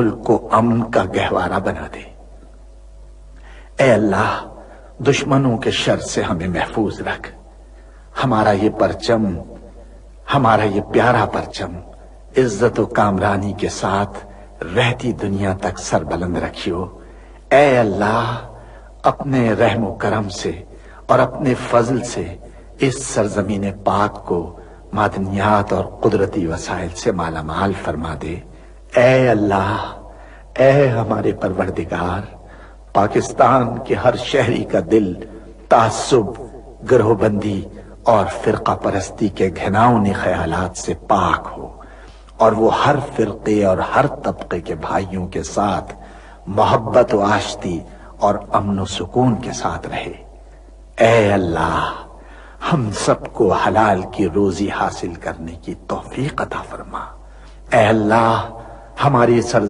मुल्क को अमन का गहवारा बना दे। ए अल्लाह, दुश्मनों के शर से हमें महफूज रख। हमारा ये परचम, हमारा ये प्यारा परचम इज्जत व कामरानी के साथ रहती दुनिया तक सरबलंद रखियो। ए अल्लाह, अपने रहमो करम से और अपने फजल से इस सरजमीन पाक को मादनियात और कुदरती वसाइल से मालामाल फरमा दे। ए अल्लाह, ए हमारे परवरदिगार, पाकिस्तान के हर शहरी का दिल तासुब, गिरोहबंदी और फिरका परस्ती के घिनौने ख्यालात से पाक हो और वो हर फिरके और हर तबके के भाइयों के साथ मोहब्बत व आश्ती और अमन व सुकून के साथ रहे। ए अल्लाह, हम सबको हलाल की रोजी हासिल करने की तौफीक अता फरमा। ए अल्लाह, हमारी सर